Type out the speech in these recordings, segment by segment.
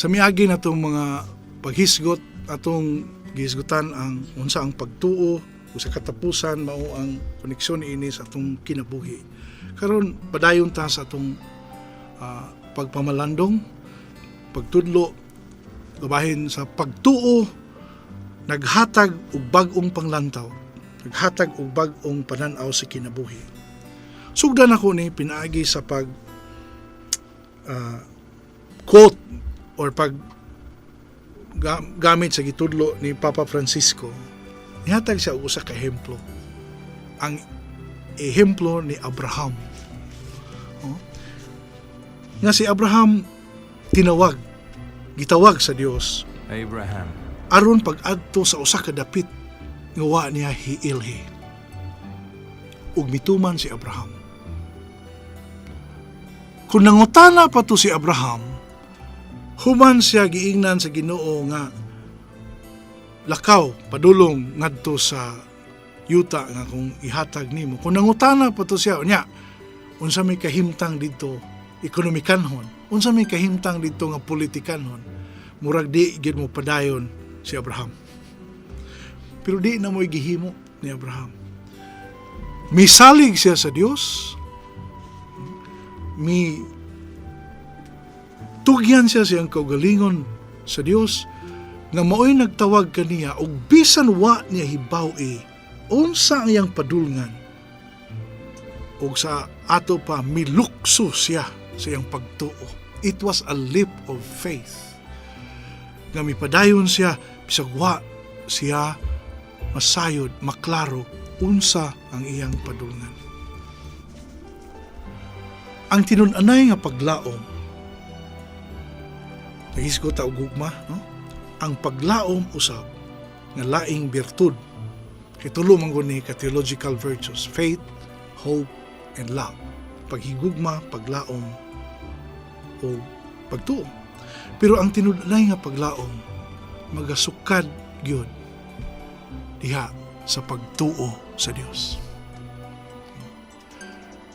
Sa miagi na itong mga paghisgot, atong gihisgutan ang unsa ang pagtuo o sa katapusan mao ang koneksyon ini sa atong kinabuhi. Karon padayon ta sa atong pagpamalandong, pagtudlo, gabahin sa pagtuo, naghatag og bag-ong panglantaw, naghatag og bag-ong pananaw sa kinabuhi. Sugdan ako ni pinaagi sa pag quote or pag gamit sa gitudlo ni Papa Francisco, nihatag siya og usa ka ehemplo. Ang ehemplo ni Abraham. Nga si Abraham gitawag sa Dios Abraham. aron pag-adto sa usa ka dapit nga wa niya hiilhi. Ug mituman si Abraham. Kung nangutana pa to si Abraham, human siya giingnan sa Ginoo nga lakaw padulong ngadto sa yuta nga kung ihatag nimo. Kung nangutana pa to siya unya, unsa may kahimtang didto ekonomikanhon, unsa may kahimtang didto nga politikanhon, murag di gid mo padayon si Abraham. Pero di na mo'y gihimo ni Abraham. Misalig siya sa Dios, tugyan siya siyang kaugalingon sa Dios nga mao'y nagtawag kaniya og bisan wa niya hibaw-i unsa ang iyang padulngan, og sa ato pa milukso siya sa iyang pagtuo. It was a leap of faith nga mipadayon siya bisag wa siya masayod, maklaro unsa ang iyang padulngan. Ang tinun-anay nga paglaom, nagisgot ta og gugma, no? Ang paglaom usab nga laing birtud. Kitulo man gud ni ka theological virtues: faith, hope, and love. Paghigugma, paglaom, o pagtuo. Pero ang tinud-anay nga paglaom magasukad gyud diha sa pagtuo sa Dios.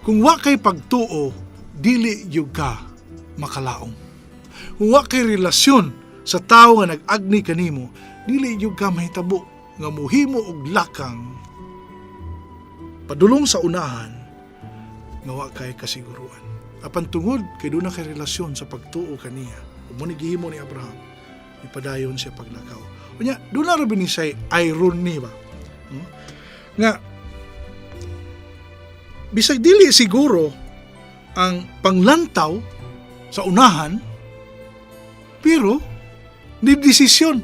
Kung wa kay pagtuo, dili gyud ka makalaom. Kung wa kay relasyon sa tao nga nag-agni kanimo, dili gyud ka mahitabo nga muhimo og lakang padulong sa unahan nga wa kay kasiguruan. Apan tungod kay doon na kay relasyon sa pagtuo kaniya, ug mo ni gihimo ni Abraham, ipadayon siya paglakaw. Unya, doon na rin say irony ba? Nga bisag dili siguro ang panglantaw sa unahan, pero ni desisyon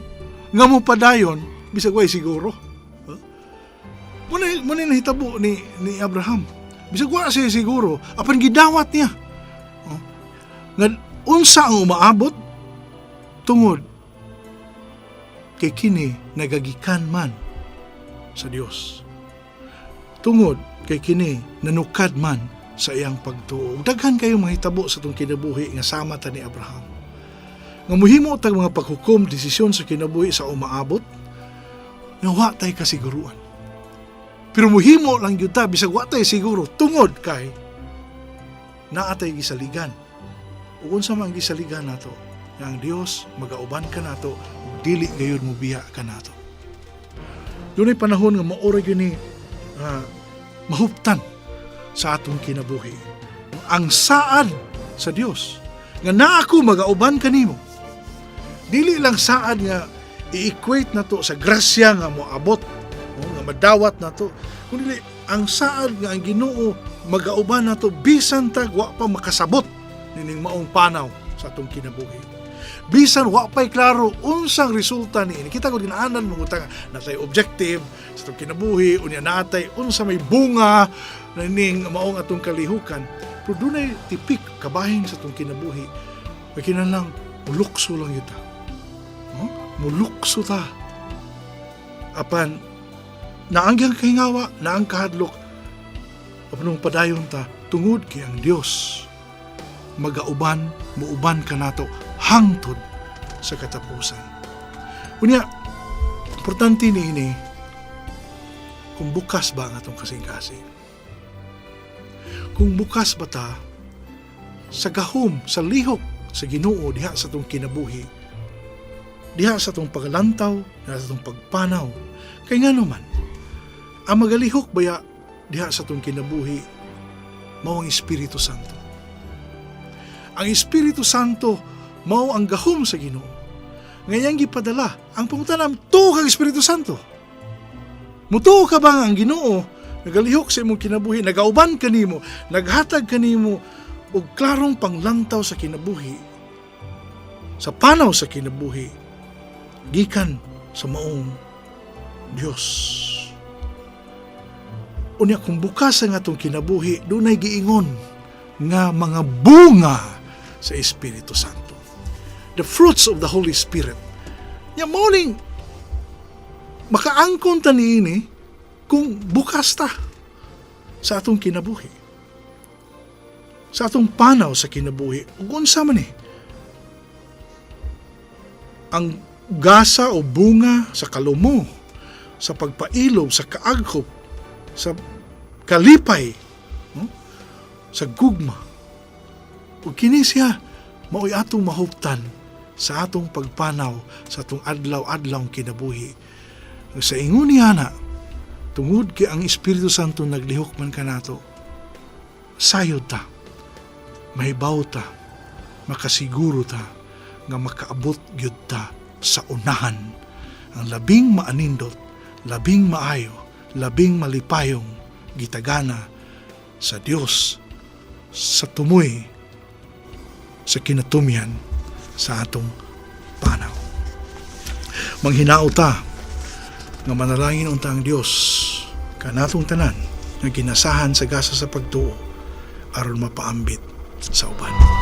nga mo padayon bisag way siguro. Muna nahitabo ni Abraham. Bisag wa siya siguro, apan gidawat niya. Nga unsa ang umaabot tungod kay kini nagagikan man sa Dios. Tungod kay kini nanukad man sa iyang pagtuo. Daghan kayo mahitabo sa itong kinabuhi nga sama ta ni Abraham. Nga muhimo tag mga paghukom, desisyon sa kinabuhi sa umaabot, nga wa tay kasiguruan. Pero muhimo lang yun ta, bisag wa tay siguro, tungod kay naatay gisaligan. O unsa man gisaligan nato, nga ang Dios magauban ka nato, dili gayon mo biya ka nato. Doon ay panahon nga maura yun ni mahuptan sa atong kinabuhi. Ang saad sa Dios nga naa ako magauban kanimo, dili lang saad nga i-equate nato sa grasya nga moabot, nga madawat nato, kundi ang saad nga ang Ginoo magauban nato bisan tag wa pa makasabot nining maong panaw sa atong kinabuhi. Bisan wa pa'y klaro unsang resulta ni ini. Kita ko ginaanan mo utang natay objective sa itong kinabuhi, unya natay unsa may bunga na ning maong atong kalihukan. Pero dunay tipik kabahin sa itong kinabuhi. May kinahanglan mulukso lang yun ta. Mulukso ta. Apan, naanggang kahingawa, naang kahadlok, apanong padayon ta, tungod kay ang Dios magauban, muuban ka nato hangtod sa katapusan. Unya, importante ni ini, kung bukas ba ang atong kasing-kasing. Kung bukas ba ta, sa gahom, sa lihok, sa Ginoo diha sa atong kinabuhi, diha sa atong paglantaw, diha sa atong pagpanaw, kay nga naman, ang magalihok baya diha sa atong kinabuhi, mao ang Espiritu Santo. Ang Espiritu Santo mao ang gahom sa Ginoo. Ngayang gipadala ang pangutanam tuo kang Espiritu Santo. Mutuo ka ba ang Ginoo nagalihok sa imong kinabuhi, nagauban kanimo, naghatag kanimo og klarong panglantaw sa kinabuhi, sa panaw sa kinabuhi, gikan sa maong Dios. Unya kung bukas ang atong kinabuhi, dunay giingon nga mga bunga sa Espiritu Santo. The fruits of the Holy Spirit. Nya morning makaangkon ta niini kung bukas ta sa atong kinabuhi. Sa atong panaw sa kinabuhi. Ug unsa man ang gasa o bunga sa kalumo, sa pagpailob, sa kaagkop, sa kalipay, sa gugma. Ug kini siya mao'y atong mahuptan sa atong pagpanaw sa atong adlaw-adlaw kinabuhi. Sa ingon niya na, tungod kay ang Espiritu Santo naglihok man kanato, sayod ta, mahibaw ta, makasiguro ta, nga makaabot gyud ta sa unahan ang labing maanindot, labing maayo, labing malipayong gitagana sa Dios sa tumoy sa kinatumian sa atong panaw. Manghinao ta nga manalangin unta ang Dios kanatong tanan nga ginasahan sa gasa sa pagtuo aron mapaambit sa uban.